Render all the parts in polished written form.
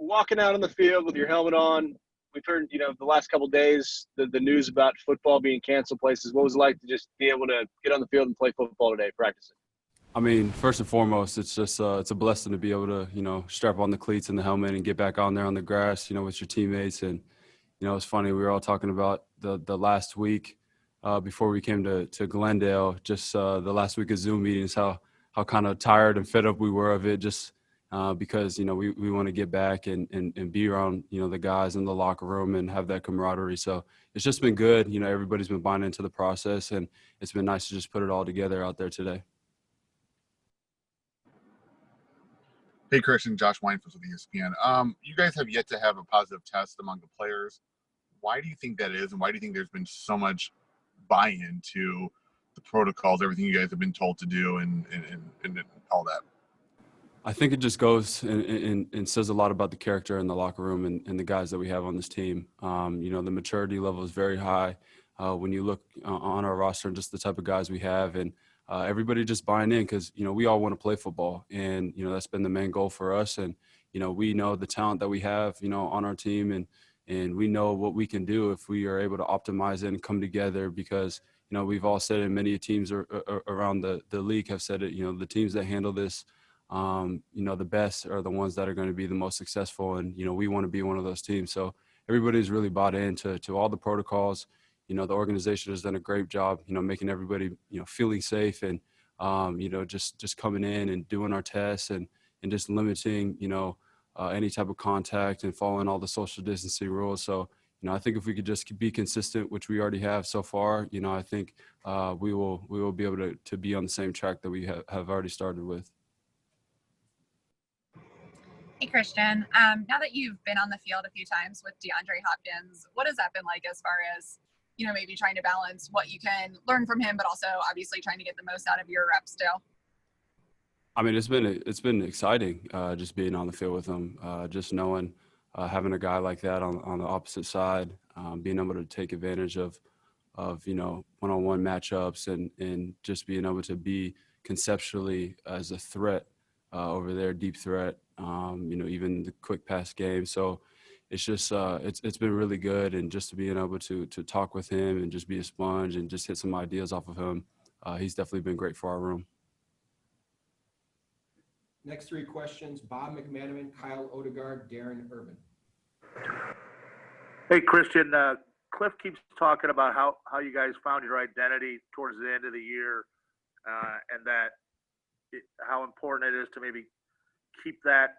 walking out on the field with your helmet on. We've heard, the last couple of days, the news about football being canceled places. What was it like to just be able to get on the field and play football today, practicing? I mean, first and foremost, it's just it's a blessing to be able to, strap on the cleats and the helmet and get back on there on the grass, with your teammates. And, it's funny, we were all talking about the last week before we came to Glendale, just the last week of Zoom meetings, how kind of tired and fed up we were of it, just because, we want to get back and be around, the guys in the locker room and have that camaraderie. So it's just been good. Everybody's been buying into the process, and it's been nice to just put it all together out there today. Hey, Christian, Josh Weinfuss with ESPN. You guys have yet to have a positive test among the players. Why do you think that is, and why do you think there's been so much buy-in to the protocols, everything you guys have been told to do, and all that? I think it just goes and says a lot about the character in the locker room and the guys that we have on this team. The maturity level is very high when you look on our roster and just the type of guys we have, and everybody just buying in because, we all want to play football, and, that's been the main goal for us. And, we know the talent that we have, on our team, and we know what we can do if we are able to optimize it and come together because, we've all said it, many teams around the league have said it, the teams that handle this, the best are the ones that are going to be the most successful. And, we want to be one of those teams. So everybody's really bought into all the protocols. The organization has done a great job, making everybody, feeling safe and, just coming in and doing our tests and just limiting, any type of contact and following all the social distancing rules. So, I think if we could just be consistent, which we already have so far, I think we will be able to be on the same track that we have already started with. Hey, Christian. Now that you've been on the field a few times with Deandre Hopkins, what has that been like as far as, maybe trying to balance what you can learn from him, but also obviously trying to get the most out of your reps still? I mean, it's been exciting just being on the field with him, just knowing having a guy like that on the opposite side, being able to take advantage of one-on-one matchups and just being able to be conceptually as a threat over there, deep threat, even the quick pass game. So it's just it's been really good, and just to being able to talk with him and just be a sponge and just hit some ideas off of him, he's definitely been great for our room. Next three questions: Bob McManaman, Kyle Odegaard, Darren Urban. Hey, Christian. Cliff keeps talking about how you guys found your identity towards the end of the year, and that how important it is to maybe keep that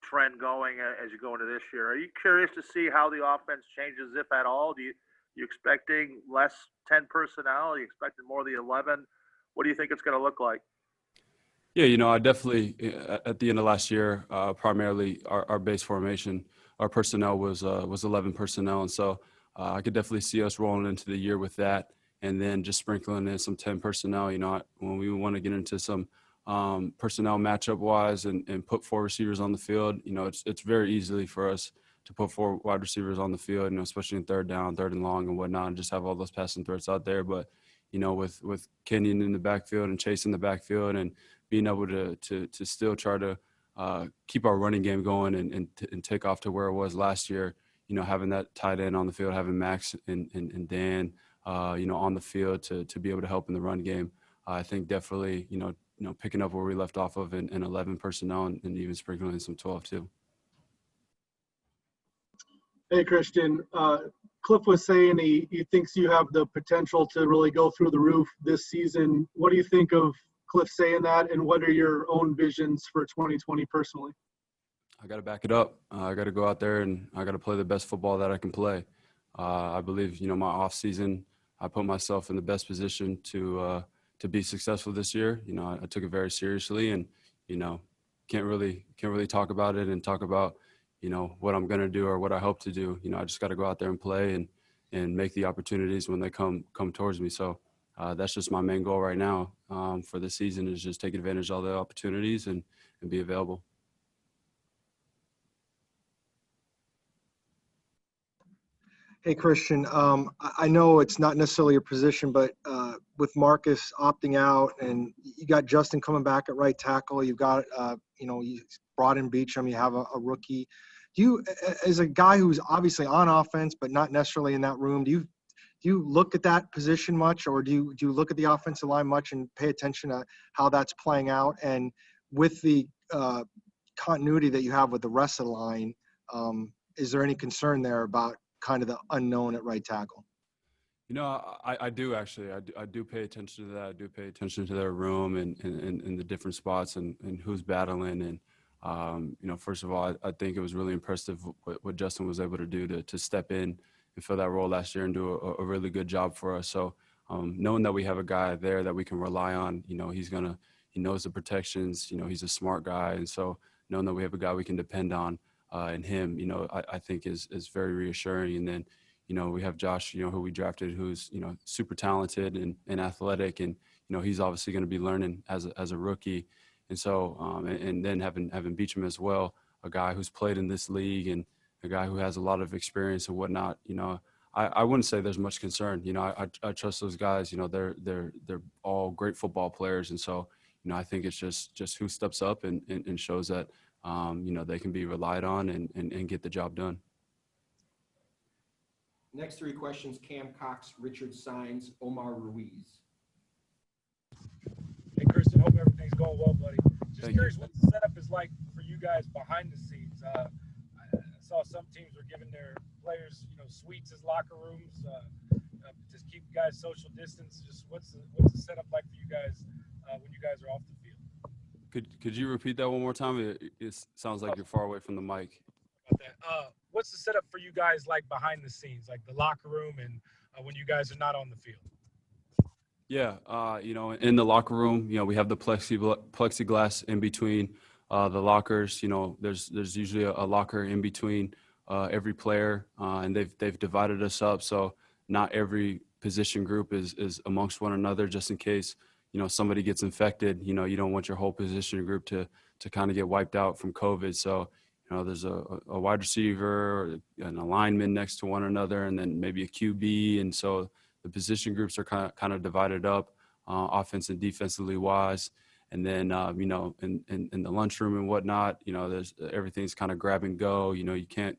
trend going as you go into this year. Are you curious to see how the offense changes, if at all? You expecting less 10 personnel? Are you expecting more of the 11? What do you think it's going to look like? Yeah, I definitely, at the end of last year, primarily our base formation, our personnel was 11 personnel. And so I could definitely see us rolling into the year with that, and then just sprinkling in some 10 personnel, when we want to get into some personnel matchup wise and put four receivers on the field. It's very easily for us to put four wide receivers on the field, especially in third down, third and long and whatnot, and just have all those passing threats out there. But, with Kenyon in the backfield and Chase in the backfield and being able to still try to keep our running game going and take off to where it was last year, having that tight end on the field, having Max and Dan, on the field to be able to help in the run game. I think definitely, picking up where we left off of in 11 personnel and even sprinkling in some 12 too. Hey, Christian. Cliff was saying he thinks you have the potential to really go through the roof this season. What do you think of Cliff saying that, and what are your own visions for 2020 personally? I got to back it up. I got to go out there and I got to play the best football that I can play. I believe, my off season, I put myself in the best position to be successful this year. I took it very seriously, and, can't really talk about it and talk about, what I'm going to do or what I hope to do. I just got to go out there and play and make the opportunities when they come towards me. So that's just my main goal right now for this season, is just take advantage of all the opportunities and be available. Hey, Christian. I know it's not necessarily your position, but with Marcus opting out and you got Justin coming back at right tackle, you've got, you brought in Beachum, you have a rookie. Do you, as a guy who's obviously on offense but not necessarily in that room, do you look at that position much, or do you look at the offensive line much and pay attention to how that's playing out? And with the continuity that you have with the rest of the line, is there any concern there about kind of the unknown at right tackle? You know, I do actually. I do pay attention to that. I do pay attention to their room and the different spots and who's battling. And, you know, first of all, I think it was really impressive what Justin was able to do to step in and fill that role last year and do a really good job for us. So knowing that we have a guy there that we can rely on, you know, he knows the protections, you know, he's a smart guy. And so knowing that we have a guy we can depend on in him, you know, I think is very reassuring. And then, you know, we have Josh, you know, who we drafted, who's, you know, super talented and athletic. And, you know, he's obviously going to be learning as a rookie. And so, and then having Beacham as well, a guy who's played in this league and a guy who has a lot of experience and whatnot, you know, I wouldn't say there's much concern. You know, I trust those guys. You know, they're all great football players. And so, you know, I think it's just who steps up and shows that, you know, they can be relied on and get the job done. Next three questions, Cam Cox, Richard Sines, Omar Ruiz. Hey, Kristen, hope everything's going well, buddy. Just Thank curious you. what the setup is like for you guys behind the scenes. I saw some teams were giving their players, you know, suites as locker rooms to keep guys social distance. Just what's the setup like for you guys when you guys are off the field? Could you repeat that one more time? It sounds like you're far away from the mic. About that. What's the setup for you guys like behind the scenes, like the locker room and when you guys are not on the field? Yeah, you know, in the locker room, you know, we have the plexiglass in between the lockers. You know, there's usually a locker in between every player, and they've divided us up so not every position group is amongst one another, just in case, you know, somebody gets infected. You know, you don't want your whole position group to kind of get wiped out from COVID. So, you know, there's a wide receiver or an alignment next to one another, and then maybe a QB, and so the position groups are kind of divided up, offense and defensively wise. And then, you know, in the lunchroom and whatnot, you know, everything's kind of grab and go. You know, you can't.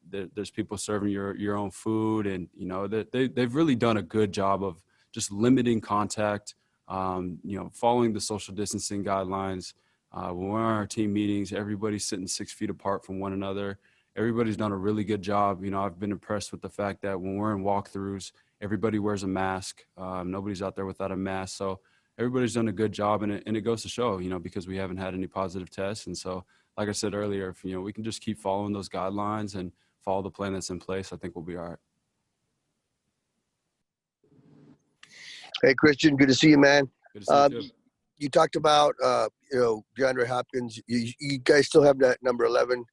There's people serving your own food, and you know they've really done a good job of just limiting contact. You know, following the social distancing guidelines. When we're on our team meetings, everybody's sitting 6 feet apart from one another. Everybody's done a really good job. You know, I've been impressed with the fact that when we're in walkthroughs, everybody wears a mask. Nobody's out there without a mask. So everybody's done a good job, and it goes to show, you know, because we haven't had any positive tests. And so, like I said earlier, if, you know, we can just keep following those guidelines and follow the plan that's in place, I think we'll be all right. Hey, Christian, good to see you, man. Good to see you too. You talked about, you know, DeAndre Hopkins. You guys still have that number 11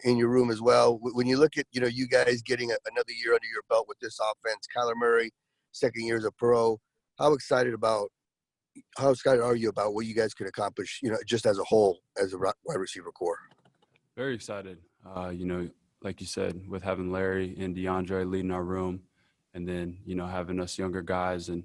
in your room as well. When you look at, you know, you guys getting another year under your belt with this offense, Kyler Murray, second year as a pro, how excited are you about what you guys could accomplish, you know, just as a whole, as a wide receiver core? Very excited. You know, like you said, with having Larry and DeAndre leading our room, and then, you know, having us younger guys and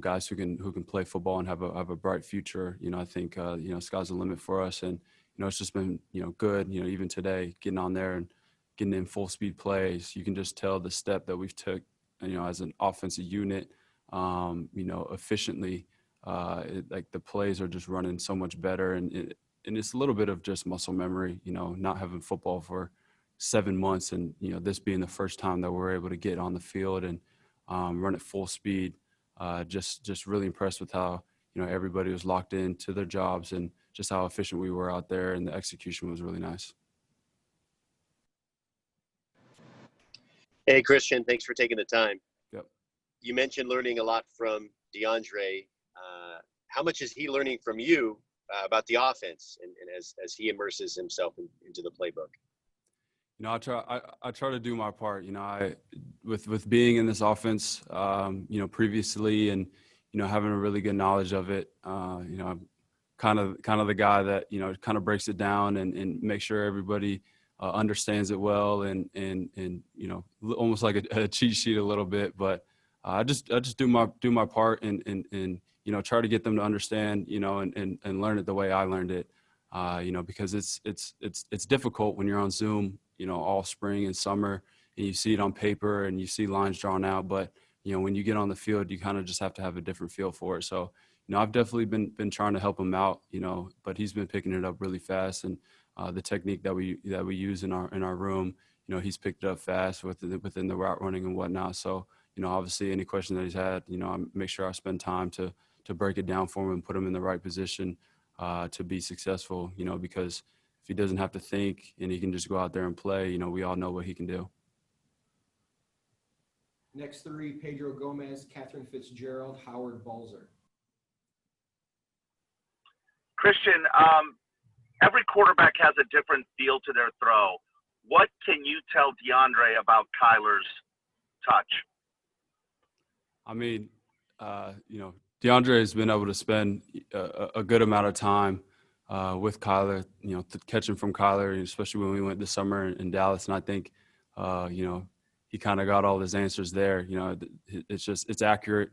guys who can play football and have a bright future. You know, I think, you know, sky's the limit for us. And, you know, it's just been, you know, good, you know, even today, getting on there and getting in full speed plays. You can just tell the step that we've took, you know, as an offensive unit, you know, efficiently. Like the plays are just running so much better. And it's a little bit of just muscle memory, you know, not having football for 7 months. And, you know, this being the first time that we're able to get on the field and run at full speed. Just really impressed with how, you know, everybody was locked into their jobs and just how efficient we were out there, and the execution was really nice. Hey, Christian, thanks for taking the time. Yep. You mentioned learning a lot from DeAndre. How much is he learning from you about the offense and as he immerses himself into the playbook? You know, I try to do my part. You know, with being in this offense, you know, previously, and, you know, having a really good knowledge of it. You know, I'm kind of the guy that, you know, kind of breaks it down and make sure everybody understands it well, and you know, almost like a cheat sheet a little bit. But I just do my part and you know, try to get them to understand, you know, and learn it the way I learned it. because it's difficult when you're on Zoom, all spring and summer, and you see it on paper and you see lines drawn out. But, when you get on the field, you kind of just have to have a different feel for it. So, I've definitely been trying to help him out, but he's been picking it up really fast. And the technique that we use in our room, he's picked it up fast within the route running and whatnot. So, obviously any question that he's had, I make sure I spend time to break it down for him and put him in the right position to be successful, because if he doesn't have to think and he can just go out there and play, we all know what he can do. Next three, Pedro Gomez, Catherine Fitzgerald, Howard Balzer. Christian, every quarterback has a different feel to their throw. What can you tell Deandre about Kyler's touch? I mean, Deandre has been able to spend a good amount of time with Kyler, catching from Kyler, especially when we went this summer in Dallas. And I think, he kind of got all his answers there. It's accurate.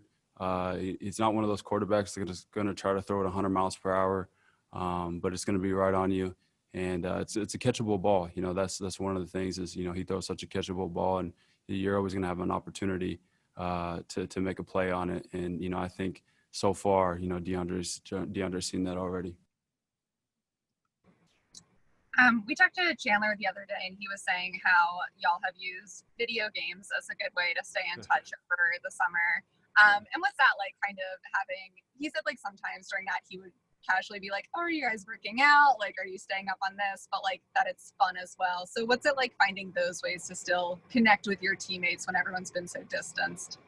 He's not one of those quarterbacks that's going to try to throw it 100 miles per hour, but it's going to be right on you. And it's a catchable ball. That's one of the things is, he throws such a catchable ball, and you're always going to have an opportunity to make a play on it. And, I think so far, Deandre's seen that already. We talked to Chandler the other day, and he was saying how y'all have used video games as a good way to stay in touch over the summer. And what's that like, kind of having, he said like sometimes during that he would casually be like, oh, are you guys working out? Like, are you staying up on this? But like that it's fun as well. So what's it like finding those ways to still connect with your teammates when everyone's been so distanced?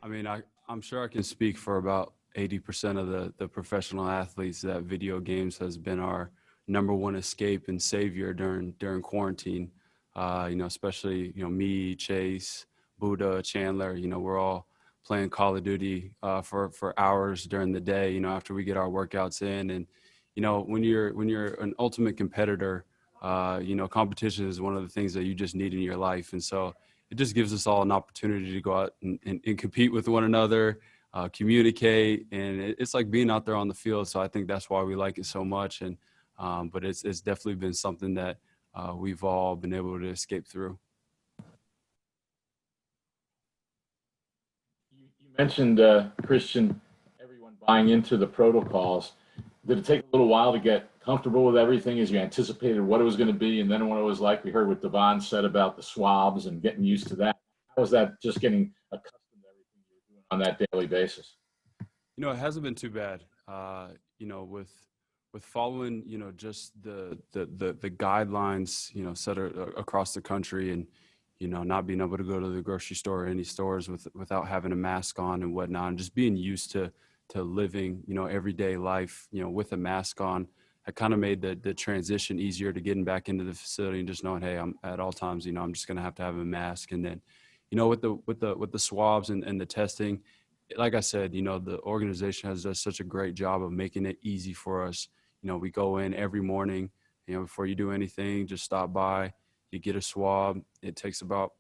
I mean, I'm sure I can speak for about 80% of the professional athletes that video games has been our number one escape and savior during quarantine. Especially, me, Chase, Buddha, Chandler, we're all playing Call of Duty for hours during the day, after we get our workouts in. And, when you're an ultimate competitor, competition is one of the things that you just need in your life. And so it just gives us all an opportunity to go out and compete with one another, communicate. And it's like being out there on the field. So I think that's why we like it so much. And, but it's definitely been something that we've all been able to escape through. You mentioned, Christian, everyone buying into the protocols. Did it take a little while to get comfortable with everything as you anticipated what it was going to be? And then what it was like, we heard what Devon said about the swabs and getting used to that. How was that just getting accustomed to everything you were doing on that daily basis? It hasn't been too bad, with following, just the guidelines, set across the country, and, not being able to go to the grocery store or any stores without having a mask on and whatnot, and just being used to living, everyday life, with a mask on. I kind of made the transition easier to getting back into the facility and just knowing, hey, I'm at all times, I'm just going to have a mask. And then, with the swabs and the testing, like I said, the organization has done such a great job of making it easy for us. We go in every morning, before you do anything, just stop by, you get a swab. It takes about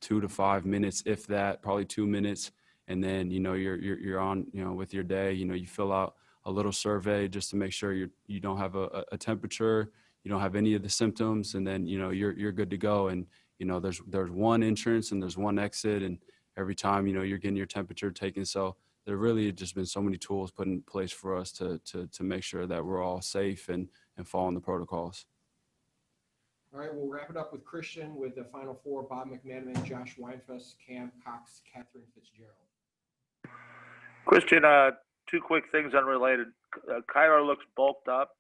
2 to 5 minutes, if that, probably 2 minutes. And then, you're on, with your day, you fill out a little survey just to make sure you don't have a temperature, you don't have any of the symptoms, and then, you're good to go. And, there's one entrance and there's one exit, and every time, you're getting your temperature taken. So there really have just been so many tools put in place for us to make sure that we're all safe and following the protocols. All right, we'll wrap it up with Christian with the final four: Bob McManaman, Josh Weinfuss, Cam Cox, Catherine Fitzgerald. Christian, two quick things unrelated. Kyler looks bulked up.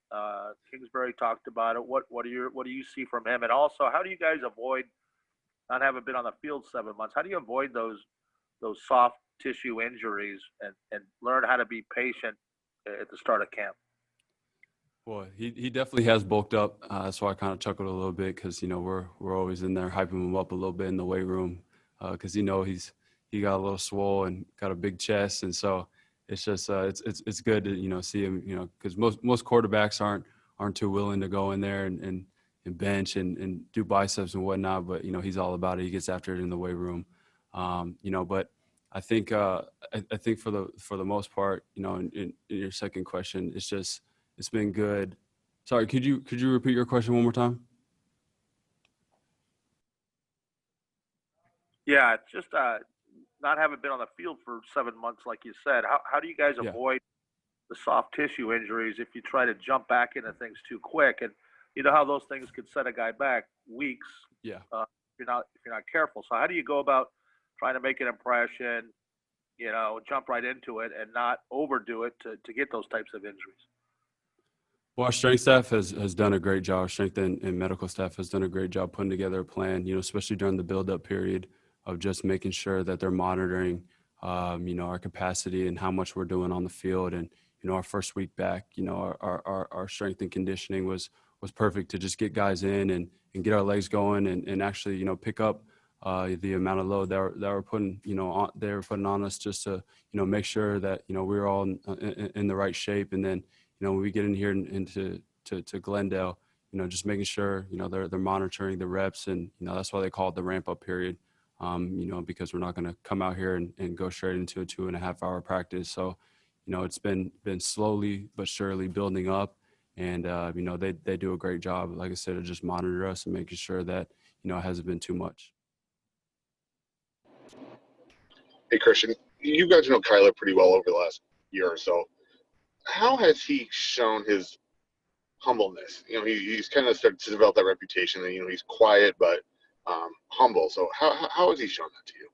Kingsbury talked about it. What do you see from him? And also, how do you guys avoid, not having been on the field 7 months, how do you avoid those soft tissue injuries and learn how to be patient at the start of camp? Well, he definitely has bulked up. That's why I kind of chuckled a little bit, because we're always in there hyping him up a little bit in the weight room, because he got a little swole and got a big chest, and so it's just it's good to see him, because most quarterbacks aren't too willing to go in there and bench and do biceps and whatnot, but he's all about it. He gets after it in the weight room, but I think for the most part, in your second question, it's been good Sorry, could you repeat your question one more time? Yeah, it's just not having been on the field for 7 months, like you said. How do you guys avoid the soft tissue injuries if you try to jump back into things too quick? And you know how those things could set a guy back weeks. Yeah. If you're not careful. So how do you go about trying to make an impression? Jump right into it and not overdo it to get those types of injuries. Well, our strength staff has done a great job. Our strength and medical staff has done a great job putting together a plan, especially during the build-up period of just making sure that they're monitoring, our capacity and how much we're doing on the field. And, our first week back, our strength and conditioning was perfect to just get guys in and get our legs going and actually, pick up the amount of load that were putting, they were putting on us just to, make sure that, we were all in the right shape. And then, when we get in here into Glendale, just making sure, they're monitoring the reps, and, that's why they call it the ramp up period, because we're not going to come out here and go straight into a 2.5 hour practice. So, it's been slowly but surely building up, and, they do a great job, like I said, of just monitor us and making sure that, it hasn't been too much. Hey, Christian, you guys know Kyler pretty well over the last year or so. How has he shown his humbleness? He's kind of started to develop that reputation that, he's quiet but humble. So how has he shown that to you?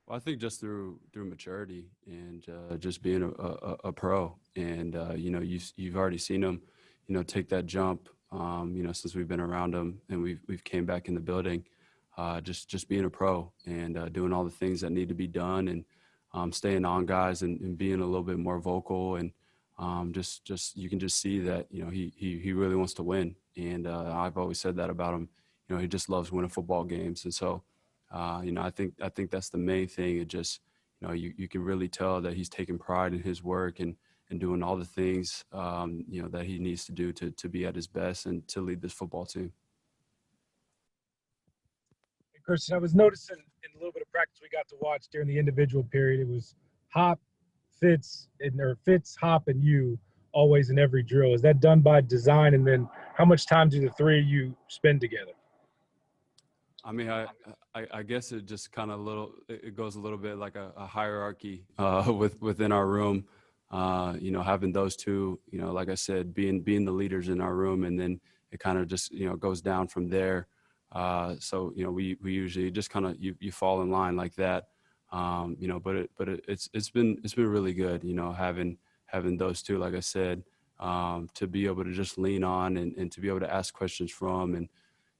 Well, I think just through maturity and just being a pro. And, you've already seen him, take that jump, since we've been around him and we've came back in the building, just being a pro and doing all the things that need to be done, and staying on guys and being a little bit more vocal, and just you can just see that he really wants to win, and I've always said that about him. He just loves winning football games, and so I think that's the main thing. It just you can really tell that he's taking pride in his work and doing all the things that he needs to do to be at his best and to lead this football team. Christian, I was noticing in a little bit of practice we got to watch during the individual period, it was Hop, Fitz, Hop, and you always in every drill. Is that done by design? And then how much time do the three of you spend together? I mean, I guess it just kind of it goes a little bit like a hierarchy within our room. Having those two, like I said, being the leaders in our room, and then it kind of just goes down from there. So we usually just kind of you fall in line like that, but it's been really good, having those two, like I said, to be able to just lean on and to be able to ask questions from, and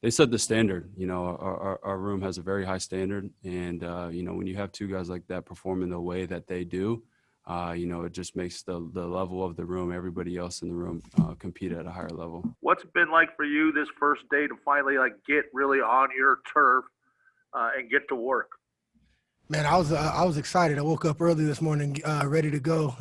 they set the standard. Our room has a very high standard, and when you have two guys like that performing the way that they do, it just makes the level of the room, everybody else in the room, compete at a higher level. What's it been like for you this first day to finally get really on your turf and get to work? Man, I was excited. I woke up early this morning, ready to go.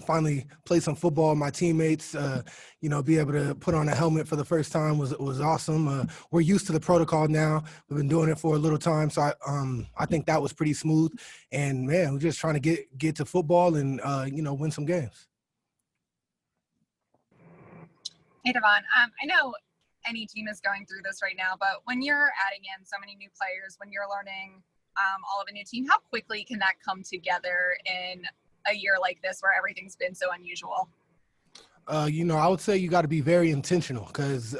Finally play some football with my teammates. Be able to put on a helmet for the first time was awesome. We're used to the protocol now. We've been doing it for a little time, so I think that was pretty smooth. And man, we're just trying to get to football and win some games. Hey, Devon. I know any team is going through this right now, but when you're adding in so many new players, when you're learning all of a new team, how quickly can that come together in a year like this where everything's been so unusual? I would say you got to be very intentional because,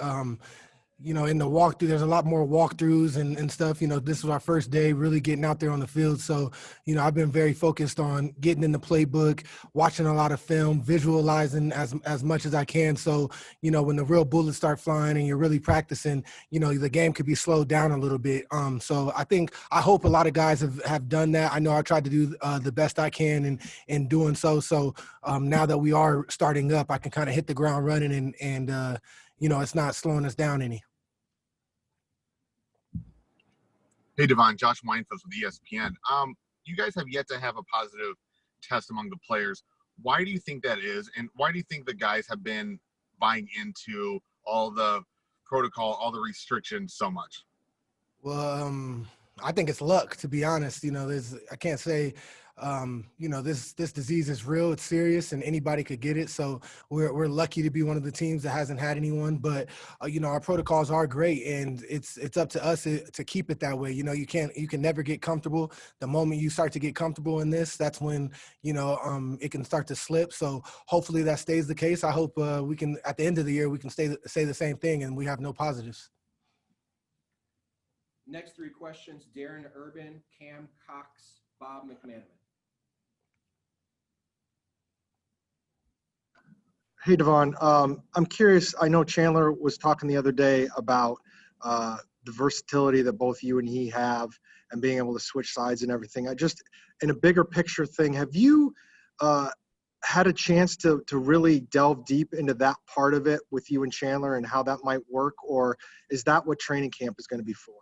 in the walkthrough, there's a lot more walkthroughs and stuff. This was our first day really getting out there on the field. So, I've been very focused on getting in the playbook, watching a lot of film, visualizing as much as I can. So, when the real bullets start flying and you're really practicing, the game could be slowed down a little bit. So I hope a lot of guys have done that. I know I tried to do the best I can in doing so. So now that we are starting up, I can kind of hit the ground running and it's not slowing us down any. Hey, Devon, Josh Weinfuss with ESPN. You guys have yet to have a positive test among the players. Why do you think that is? And why do you think the guys have been buying into all the protocol, all the restrictions so much? Well, I think it's luck, to be honest. I can't say, this disease is real, it's serious, and anybody could get it. So we're lucky to be one of the teams that hasn't had anyone. But our protocols are great, and it's up to us to keep it that way. You can never get comfortable. The moment you start to get comfortable in this, that's when it can start to slip. So hopefully that stays the case. I hope we can, at the end of the year, we can say the same thing, and we have no positives. Next three questions, Darren Urban, Cam Cox, Bob McManaman. Hey, Devon. I'm curious. I know Chandler was talking the other day about the versatility that both you and he have and being able to switch sides and everything. In a bigger picture thing, have you had a chance to really delve deep into that part of it with you and Chandler and how that might work? Or is that what training camp is going to be for?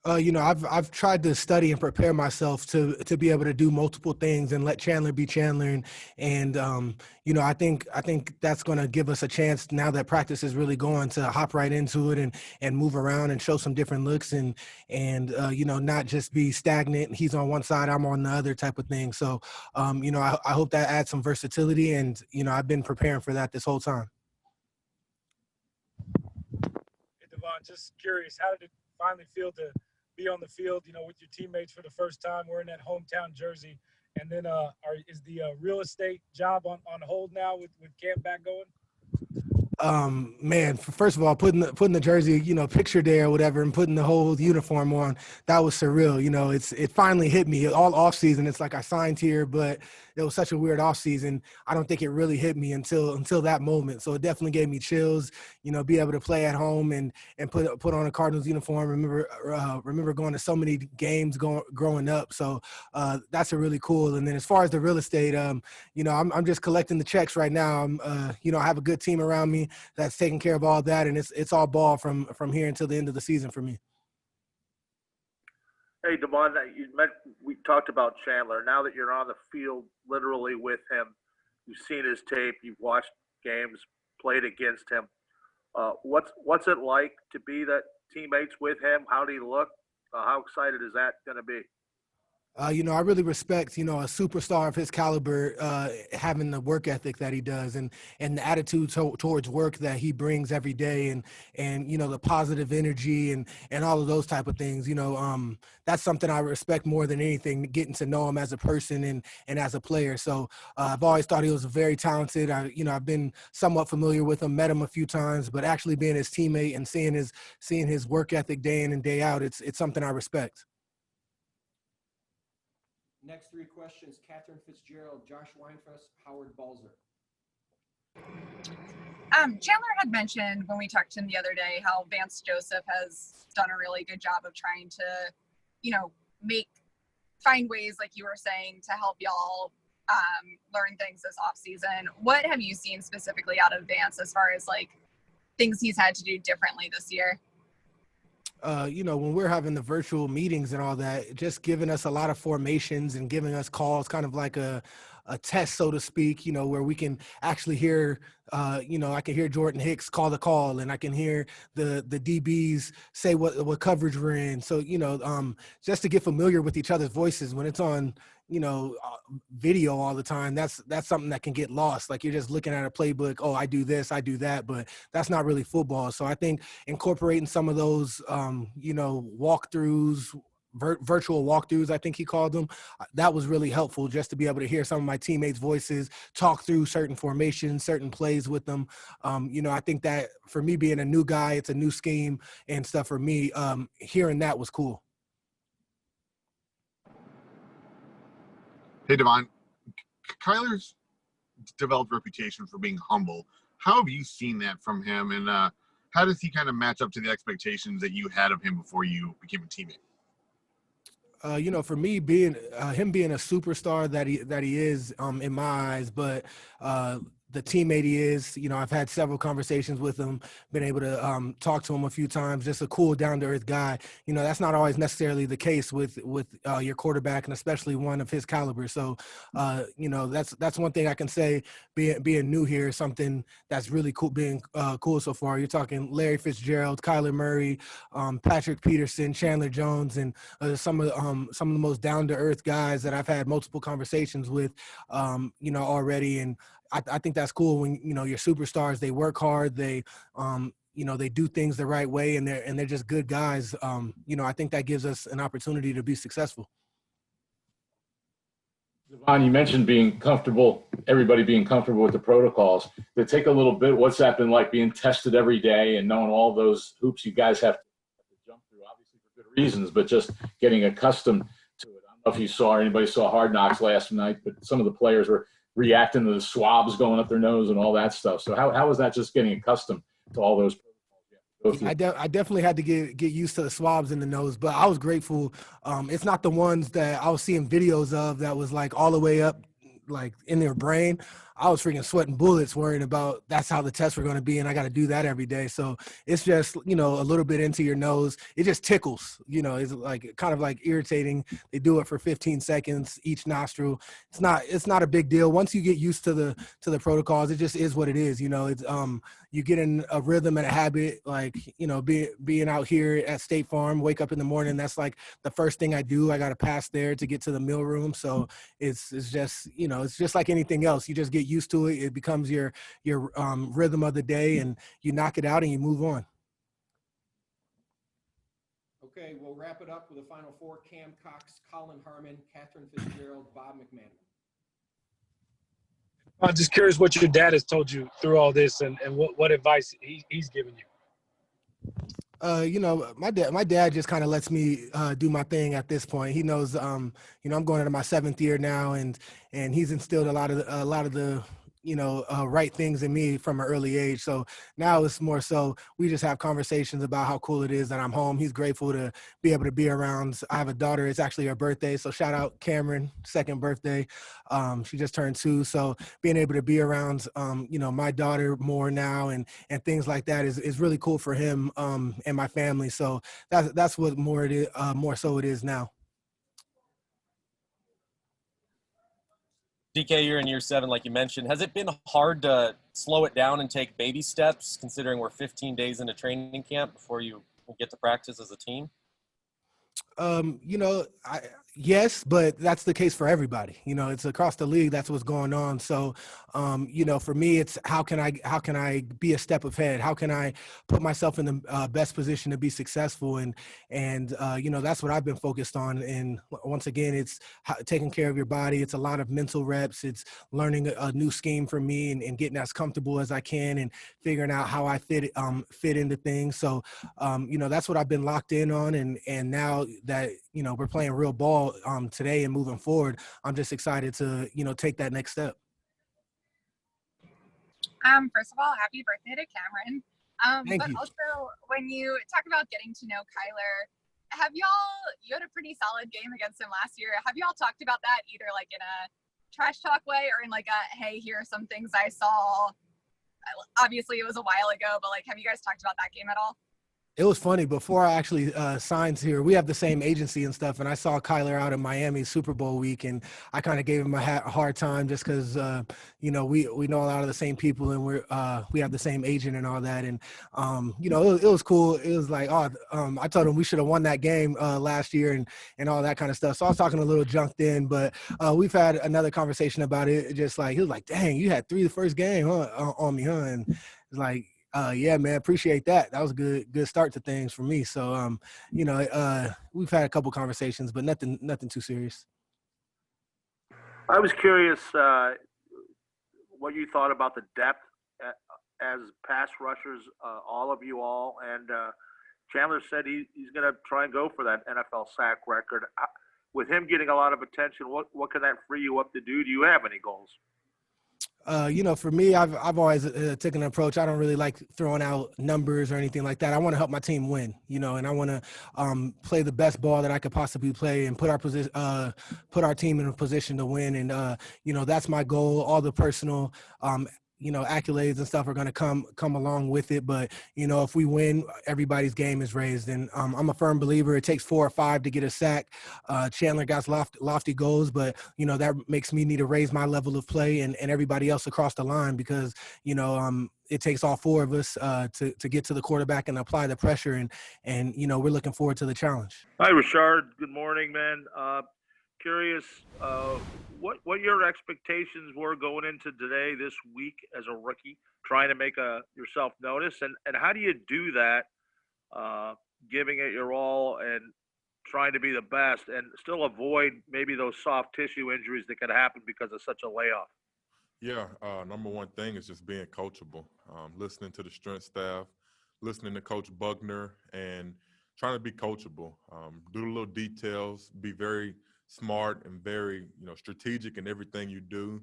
I've tried to study and prepare myself to be able to do multiple things and let Chandler be Chandler. And I think that's going to give us a chance now that practice is really going to hop right into it and move around and show some different looks and not just be stagnant. He's on one side, I'm on the other type of thing. So, I hope that adds some versatility, and, I've been preparing for that this whole time. Hey, Devon, just curious, how did it finally feel to be on the field, with your teammates for the first time, wearing that hometown jersey? And then is the real estate job on hold now with camp back going? Man, first of all, putting the jersey, picture there or whatever, and putting the whole uniform on, that was surreal. It finally hit me all off season. It's like I signed here, but it was such a weird off season. I don't think it really hit me until that moment. So it definitely gave me chills, be able to play at home and put on a Cardinals uniform. Remember going to so many games growing up. So that's a really cool. And then as far as the real estate, I'm just collecting the checks right now. I have a good team around me that's taking care of all that, and it's all ball from here until the end of the season for me. Hey, Devon, we talked about Chandler. Now that you're on the field literally with him, you've seen his tape, you've watched games, played against him. What's it like to be that teammates with him? How do you look? How excited is that going to be? I really respect, a superstar of his caliber, having the work ethic that he does and the attitude towards work that he brings every day and the positive energy and all of those type of things. That's something I respect more than anything, getting to know him as a person and as a player. So I've always thought he was very talented. I've been somewhat familiar with him, met him a few times, but actually being his teammate and seeing his work ethic day in and day out, it's something I respect. Next three questions, Catherine Fitzgerald, Josh Weinfuss, Howard Balzer. Chandler had mentioned when we talked to him the other day how Vance Joseph has done a really good job of trying to, find ways, like you were saying, to help y'all learn things this offseason. What have you seen specifically out of Vance as far as things he's had to do differently this year? When we're having the virtual meetings and all that, just giving us a lot of formations and giving us calls, kind of like a test, so to speak, where we can actually hear, I can hear Jordan Hicks call the call, and I can hear the DBs say what coverage we're in. So, just to get familiar with each other's voices when it's on, video all the time, that's something that can get lost. Like, you're just looking at a playbook. Oh, I do this, I do that, but that's not really football. So I think incorporating some of those, walkthroughs, virtual walkthroughs, I think he called them, that was really helpful, just to be able to hear some of my teammates' voices, talk through certain formations, certain plays with them. I think that for me, being a new guy, it's a new scheme and stuff for me, hearing that was cool. Hey, Devon, Kyler's developed a reputation for being humble. How have you seen that from him, and how does he kind of match up to the expectations that you had of him before you became a teammate? For me, being him being a superstar that he is in my eyes, but the teammate he is. You know, I've had several conversations with him, been able to talk to him a few times. Just a cool, down-to-earth guy. You know, that's not always necessarily the case with your quarterback, and especially one of his caliber. So, you know, that's one thing I can say. Being new here, something that's really cool. Being cool so far. You're talking Larry Fitzgerald, Kyler Murray, Patrick Peterson, Chandler Jones, and some of the most down-to-earth guys that I've had multiple conversations with, you know, already. And I think that's cool when, you know, your superstars, they work hard, they, you know, they do things the right way, and they're just good guys. You know, I think that gives us an opportunity to be successful. Devon, you mentioned being comfortable, everybody being comfortable with the protocols. To take a little bit, what's that been like, being tested every day and knowing all those hoops you guys have to jump through, obviously for good reasons, but just getting accustomed to it? I don't know if you saw, or anybody saw Hard Knocks last night, but some of the players were reacting to the swabs going up their nose and all that stuff. So how was that, just getting accustomed to all those protocols? I definitely had to get used to the swabs in the nose, but I was grateful. It's not the ones that I was seeing videos of that was like all the way up, like in their brain. I was freaking sweating bullets worrying about that's how the tests were going to be, and I got to do that every day. So it's just, you know, a little bit into your nose. It just tickles, you know, it's like kind of like irritating. They do it for 15 seconds each nostril. It's not a big deal. Once you get used to the protocols, it just is what it is. You know, it's you get in a rhythm and a habit, like, you know, being out here at State Farm, wake up in the morning. That's like the first thing I do. I got to pass there to get to the meal room. So it's just, you know, it's just like anything else. You just get used to it. It becomes your rhythm of the day, and you knock it out and you move on. Okay, we'll wrap it up with a final four: Cam Cox, Colin Harmon, Catherine Fitzgerald, Bob McMahon. I'm just curious what your dad has told you through all this, and what advice he's given you. You know, my dad just kind of lets me do my thing at this point. He knows, you know, I'm going into my 7th year now, and he's instilled a lot of the you know, right things in me from an early age. So now it's more so we just have conversations about how cool it is that I'm home. He's grateful to be able to be around. I have a daughter. It's actually her birthday. So shout out Cameron, 2nd birthday. She just turned 2. So being able to be around, you know, my daughter more now and things like that is really cool for him and my family. So that's what more so it is now. DK, you're in year 7, like you mentioned. Has it been hard to slow it down and take baby steps, considering we're 15 days into training camp before you get to practice as a team? You know, yes, but that's the case for everybody. You know, it's across the league. That's what's going on. So, you know, for me, it's how can I be a step ahead? How can I put myself in the best position to be successful? And you know, that's what I've been focused on. And once again, it's taking care of your body. It's a lot of mental reps. It's learning a new scheme for me and getting as comfortable as I can and figuring out how I fit into things. So, you know, that's what I've been locked in on. And now that, you know, we're playing real ball today and moving forward, I'm just excited to, you know, take that next step. First of all, happy birthday to Cameron. Thank but you. Also, when you talk about getting to know Kyler, you had a pretty solid game against him last year. Have y'all talked about that either like in a trash talk way or in like a, hey, here are some things I saw? Obviously it was a while ago, but like, have you guys talked about that game at all? It was funny. Before I actually signed here, we have the same agency and stuff, and I saw Kyler out in Miami Super Bowl week, and I kind of gave him a hard time just because, you know, we know a lot of the same people, and we have the same agent and all that, and you know, it was cool. It was like, I told him we should have won that game last year and all that kind of stuff. So I was talking a little junk then, but we've had another conversation about it. Just like he was like, "Dang, you had 3 the first game, huh, on me, huh?" And it's like, yeah, man, appreciate that. That was a good start to things for me. So, you know, we've had a couple conversations, but nothing too serious. I was curious what you thought about the depth as pass rushers, all of you all. And Chandler said he's going to try and go for that NFL sack record. With him getting a lot of attention, what can that free you up to do? Do you have any goals? You know, for me, I've always taken an approach. I don't really like throwing out numbers or anything like that. I want to help my team win, you know, and I want to play the best ball that I could possibly play and put our team in a position to win. And, you know, that's my goal, all the personal accolades and stuff are going to come along with it. But, if we win, everybody's game is raised. And I'm a firm believer it takes 4 or 5 to get a sack. Chandler got lofty goals, but, that makes me need to raise my level of play and everybody else across the line because, it takes all 4 of us to get to the quarterback and apply the pressure. And we're looking forward to the challenge. Hi, Rashard. Good morning, man. Curious what your expectations were going into today, this week, as a rookie, trying to make yourself notice, and how do you do that, giving it your all and trying to be the best and still avoid maybe those soft tissue injuries that could happen because of such a layoff? Yeah, number one thing is just being coachable, listening to the strength staff, listening to Coach Buckner, and trying to be coachable. Do the little details, be very smart and very, strategic in everything you do.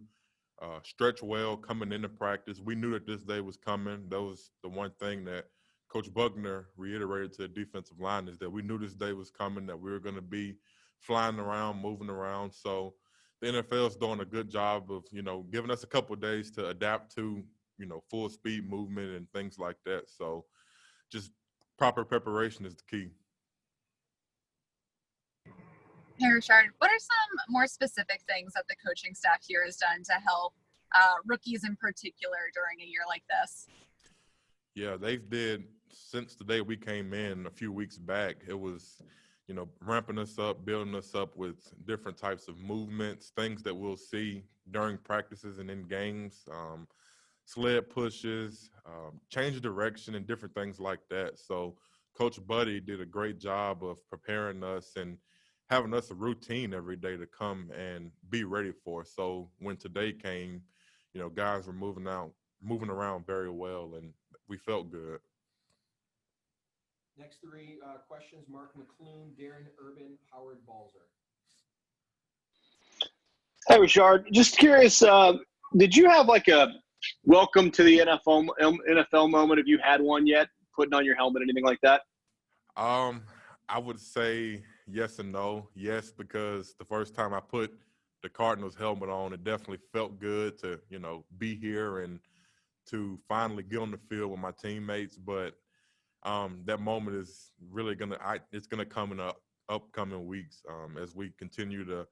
Stretch well coming into practice. We knew that this day was coming. That was the one thing that Coach Buckner reiterated to the defensive line is that we knew this day was coming, that we were going to be flying around, moving around. So the NFL is doing a good job of, giving us a couple of days to adapt to, full speed movement and things like that. So just proper preparation is the key. Hey, Rashard, what are some more specific things that the coaching staff here has done to help rookies in particular during a year like this? Yeah, they've did since the day we came in a few weeks back. It was, ramping us up, building us up with different types of movements, things that we'll see during practices and in games, sled pushes, change of direction and different things like that. So Coach Buddy did a great job of preparing us and having us a routine every day to come and be ready for. So when today came, guys were moving around very well, and we felt good. Next 3 questions: Mark McClune, Darren Urban, Howard Balzer. Hey, Rashard, just curious, did you have like a welcome to the NFL moment? Have you had one yet? Putting on your helmet, anything like that? I would say yes and no. Yes, because the first time I put the Cardinals helmet on, it definitely felt good to, be here and to finally get on the field with my teammates. But that moment is really it's gonna come in the upcoming weeks as we continue to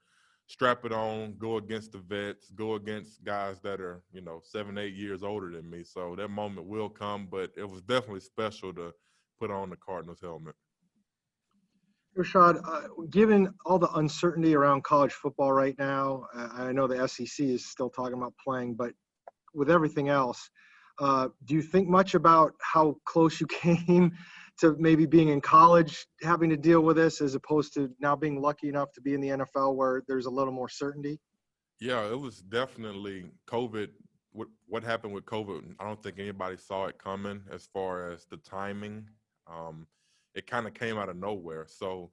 strap it on, go against the vets, go against guys that are, 7, 8 years older than me. So that moment will come, but it was definitely special to put on the Cardinals helmet. Rashad, given all the uncertainty around college football right now, I know the SEC is still talking about playing, but with everything else, do you think much about how close you came to maybe being in college, having to deal with this, as opposed to now being lucky enough to be in the NFL where there's a little more certainty? Yeah, it was definitely COVID. What happened with COVID, I don't think anybody saw it coming as far as the timing. It kind of came out of nowhere. So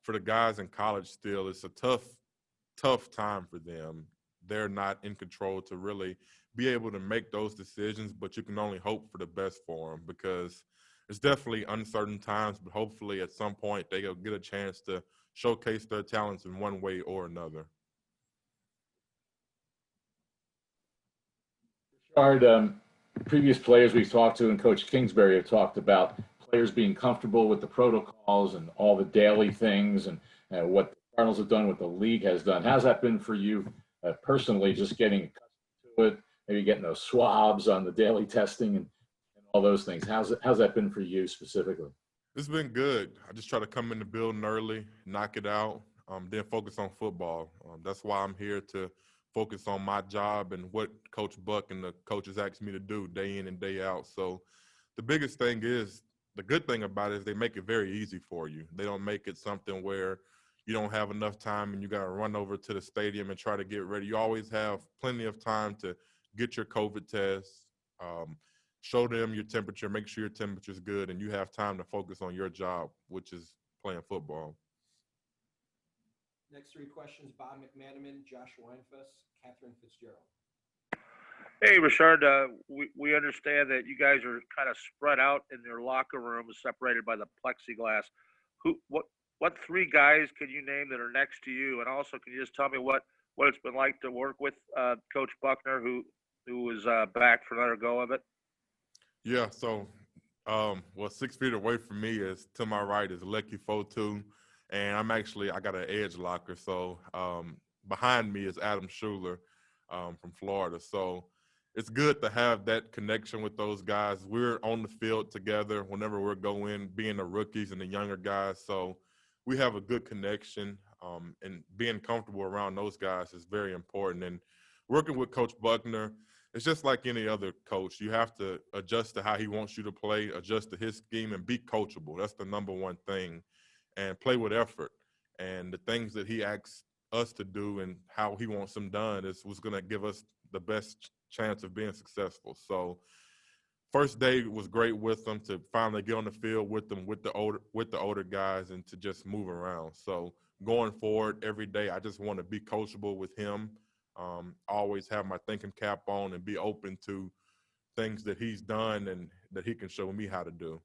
for the guys in college still, it's a tough time for them. They're not in control to really be able to make those decisions, but you can only hope for the best for them because it's definitely uncertain times, but hopefully at some point they'll get a chance to showcase their talents in one way or another. Previous players we've talked to and Coach Kingsbury have talked about players being comfortable with the protocols and all the daily things and what the Cardinals have done, what the league has done. How's that been for you personally, just getting accustomed to it, maybe getting those swabs on the daily testing and all those things? How's that been for you specifically? It's been good. I just try to come in the building early, knock it out, then focus on football. That's why I'm here, to focus on my job and what Coach Buck and the coaches ask me to do day in and day out. So the biggest thing is, the good thing about it is they make it very easy for you. They don't make it something where you don't have enough time and you got to run over to the stadium and try to get ready. You always have plenty of time to get your COVID test, show them your temperature, make sure your temperature is good, and you have time to focus on your job, which is playing football. Next 3 questions: Bob McManaman, Josh Weinfuss, Catherine Fitzgerald. Hey, Rashard, we understand that you guys are kind of spread out in your locker rooms, separated by the plexiglass. What 3 guys can you name that are next to you? And also, can you just tell me what it's been like to work with Coach Buckner, who who was back for another go of it? Yeah, so 6 feet away from me is to my right is Lecky Fotu, and I got an edge locker. So behind me is Adam Schuler from Florida. So it's good to have that connection with those guys. We're on the field together whenever we're going, being the rookies and the younger guys. So we have a good connection, and being comfortable around those guys is very important. And working with Coach Buckner, it's just like any other coach. You have to adjust to how he wants you to play, adjust to his scheme, and be coachable. That's the number one thing. And play with effort. And the things that he asks us to do and how he wants them done is what's going to give us the best chance of being successful. So first day was great with them to finally get on the field with them, with the older guys, and to just move around. So going forward every day, I just want to be coachable with him. Always have my thinking cap on and be open to things that he's done and that he can show me how to do.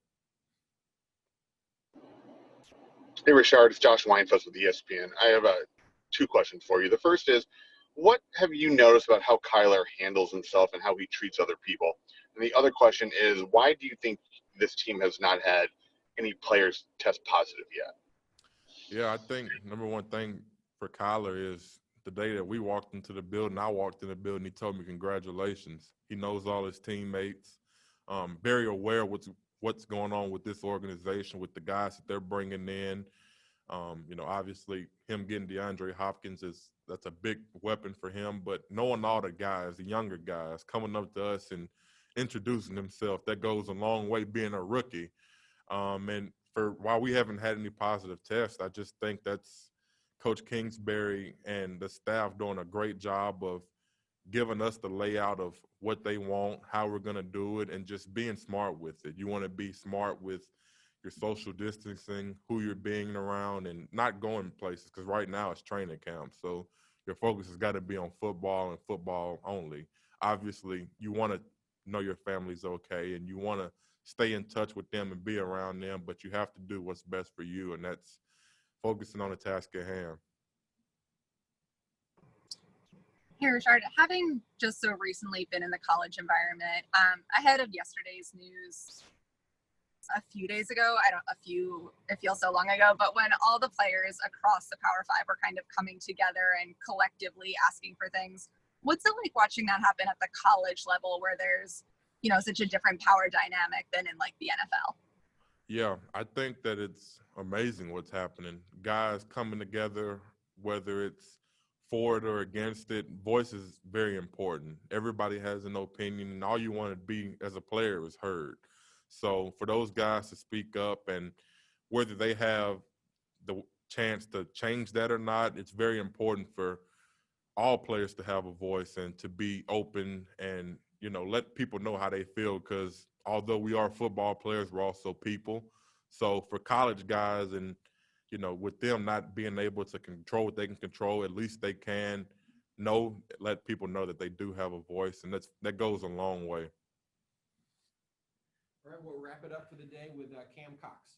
Hey, Rashard, it's Josh Weinfuss with ESPN. I have two questions for you. The first is, what have you noticed about how Kyler handles himself and how he treats other people? And the other question is, why do you think this team has not had any players test positive yet? Yeah, I think number one thing for Kyler is the day that we walked into the building, I walked in the building, he told me congratulations. He knows all his teammates, very aware of what's going on with this organization, with the guys that they're bringing in. Obviously him getting DeAndre Hopkins that's a big weapon for him, but knowing all the guys, the younger guys coming up to us and introducing himself, that goes a long way being a rookie. And while we haven't had any positive tests, I just think that's Coach Kingsbury and the staff doing a great job of giving us the layout of what they want, how we're going to do it, and just being smart with it. You want to be smart with your social distancing, who you're being around, and not going places, because right now it's training camp. So your focus has got to be on football and football only. Obviously, you want to know your family's okay, and you want to stay in touch with them and be around them, but you have to do what's best for you, and that's focusing on the task at hand. Hey, Rashard, having just so recently been in the college environment, ahead of yesterday's news a few days ago, it feels so long ago, but when all the players across the Power Five were kind of coming together and collectively asking for things, what's it like watching that happen at the college level where there's, such a different power dynamic than in like the NFL? Yeah, I think that it's amazing what's happening. Guys coming together, whether it's for it or against it, voice is very important. Everybody has an opinion, and all you want to be as a player is heard. So for those guys to speak up, and whether they have the chance to change that or not, it's very important for all players to have a voice and to be open and, let people know how they feel, because although we are football players, we're also people. So for college guys and, with them not being able to control what they can control, at least they can let people know that they do have a voice, and that goes a long way. All right, we'll wrap it up for the day with Cam Cox.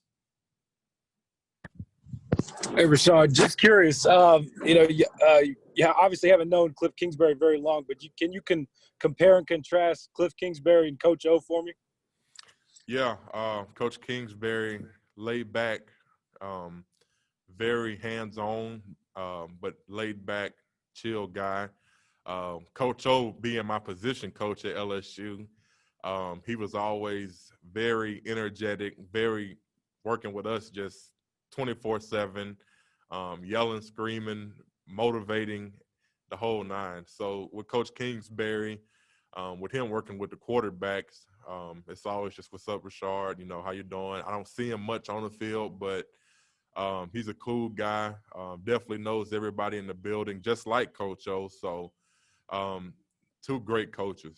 Hey, Rashard, just curious. You obviously haven't known Cliff Kingsbury very long, but can you compare and contrast Cliff Kingsbury and Coach O for me? Yeah, Coach Kingsbury, laid back, very hands-on, but laid back, chill guy. Coach O, being my position coach at LSU, he was always very energetic, very working with us just 24/7, yelling, screaming, motivating, the whole nine. So with Coach Kingsbury, with him working with the quarterbacks, it's always just, what's up, Rashard? How you doing? I don't see him much on the field, but he's a cool guy. Definitely knows everybody in the building, just like Coach O. So two great coaches.